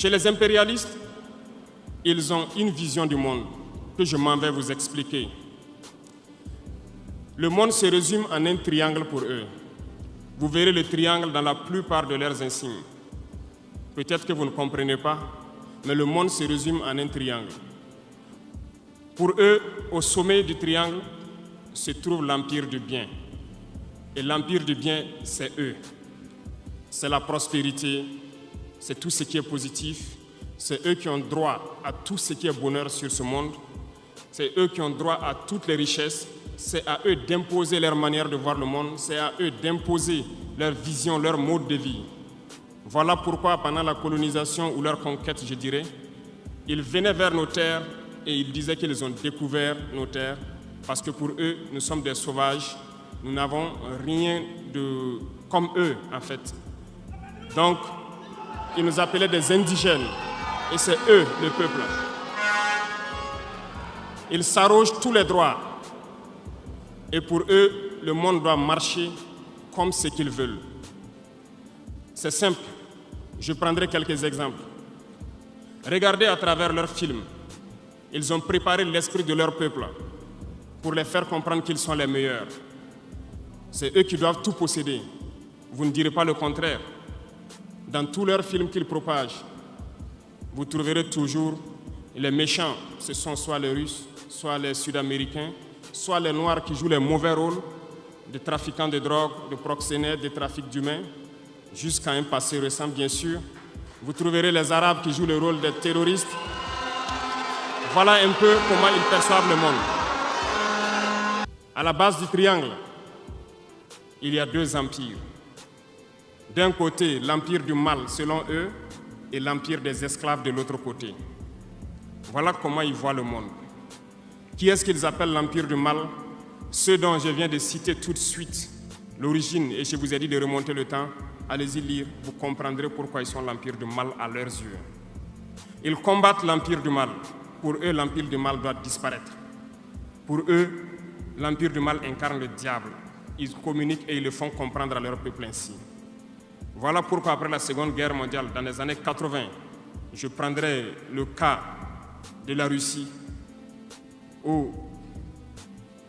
Chez les impérialistes, ils ont une vision du monde que je m'en vais vous expliquer. Le monde se résume en un triangle pour eux. Vous verrez le triangle dans la plupart de leurs insignes. Peut-être que vous ne comprenez pas, mais le monde se résume en un triangle. Pour eux, au sommet du triangle se trouve l'empire du bien. Et l'empire du bien, c'est eux. C'est la prospérité, c'est tout ce qui est positif. C'est eux qui ont droit à tout ce qui est bonheur sur ce monde. C'est eux qui ont droit à toutes les richesses. C'est à eux d'imposer leur manière de voir le monde. C'est à eux d'imposer leur vision, leur mode de vie. Voilà pourquoi, pendant la colonisation ou leur conquête, je dirais, ils venaient vers nos terres et ils disaient qu'ils ont découvert nos terres parce que pour eux, nous sommes des sauvages. Nous n'avons rien de comme eux, en fait. Donc, ils nous appelaient des indigènes. Et c'est eux, le peuple. Ils s'arrogent tous les droits. Et pour eux, le monde doit marcher comme ce qu'ils veulent. C'est simple. Je prendrai quelques exemples. Regardez à travers leurs films. Ils ont préparé l'esprit de leur peuple pour les faire comprendre qu'ils sont les meilleurs. C'est eux qui doivent tout posséder. Vous ne direz pas le contraire. Dans tous leurs films qu'ils propagent, vous trouverez toujours les méchants. Ce sont soit les Russes, soit les Sud-Américains, soit les Noirs qui jouent les mauvais rôles de trafiquants de drogue, de proxénètes, de trafic d'humains, jusqu'à un passé récent, bien sûr. Vous trouverez les Arabes qui jouent le rôle des terroristes. Voilà un peu comment ils perçoivent le monde. À la base du triangle, il y a deux empires. D'un côté, l'empire du mal, selon eux, et l'empire des esclaves de l'autre côté. Voilà comment ils voient le monde. Qui est-ce qu'ils appellent l'empire du mal? Ceux dont je viens de citer tout de suite l'origine, et je vous ai dit de remonter le temps. Allez-y lire, vous comprendrez pourquoi ils sont l'empire du mal à leurs yeux. Ils combattent l'empire du mal. Pour eux, l'empire du mal doit disparaître. Pour eux, l'empire du mal incarne le diable. Ils communiquent et ils le font comprendre à leur peuple ainsi. Voilà pourquoi après la Seconde Guerre mondiale, dans les années 80, je prendrai le cas de la Russie, où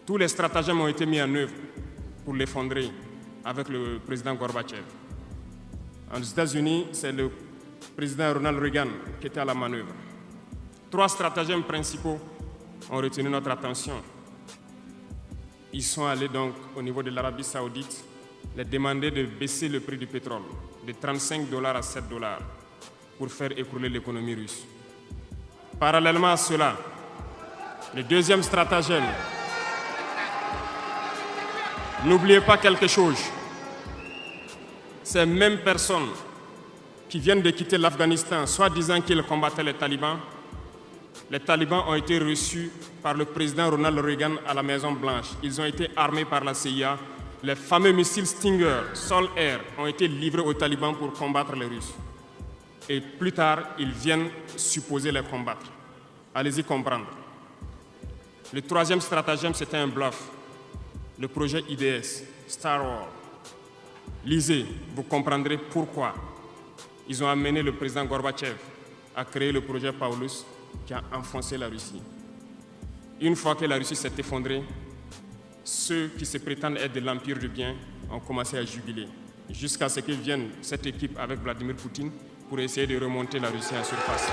tous les stratagèmes ont été mis en œuvre pour l'effondrer avec le président Gorbatchev. Aux États-Unis, c'est le président Ronald Reagan qui était à la manœuvre. 3 stratagèmes principaux ont retenu notre attention. Ils sont allés donc au niveau de l'Arabie Saoudite les demander de baisser le prix du pétrole de 35 $ à 7 $ pour faire écrouler l'économie russe. Parallèlement à cela, le deuxième stratagème, n'oubliez pas quelque chose. Ces mêmes personnes qui viennent de quitter l'Afghanistan, soit disant qu'ils combattaient les talibans ont été reçus par le président Ronald Reagan à la Maison-Blanche. Ils ont été armés par la CIA. Les fameux missiles Stinger, Sol-Air, ont été livrés aux talibans pour combattre les Russes. Et plus tard, ils viennent supposer les combattre. Allez-y comprendre. Le troisième stratagème, c'était un bluff. Le projet IDS, Star Wars. Lisez, vous comprendrez pourquoi ils ont amené le président Gorbatchev à créer le projet Paulus qui a enfoncé la Russie. Une fois que la Russie s'est effondrée, ceux qui se prétendent être de l'empire du bien ont commencé à jubiler, jusqu'à ce que vienne cette équipe avec Vladimir Poutine pour essayer de remonter la Russie en surface.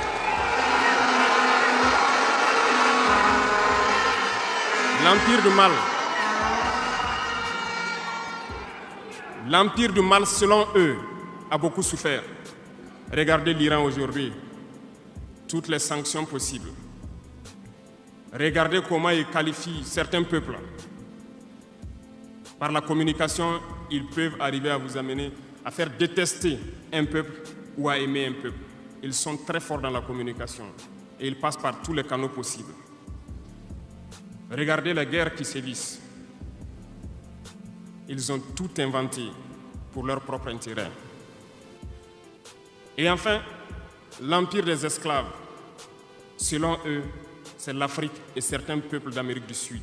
L'empire du mal. L'empire du mal, selon eux, a beaucoup souffert. Regardez l'Iran aujourd'hui, toutes les sanctions possibles. Regardez comment ils qualifient certains peuples. Par la communication, ils peuvent arriver à vous amener à faire détester un peuple ou à aimer un peuple. Ils sont très forts dans la communication et ils passent par tous les canaux possibles. Regardez les guerres qui sévissent. Ils ont tout inventé pour leur propre intérêt. Et enfin, l'empire des esclaves, selon eux, c'est l'Afrique et certains peuples d'Amérique du Sud.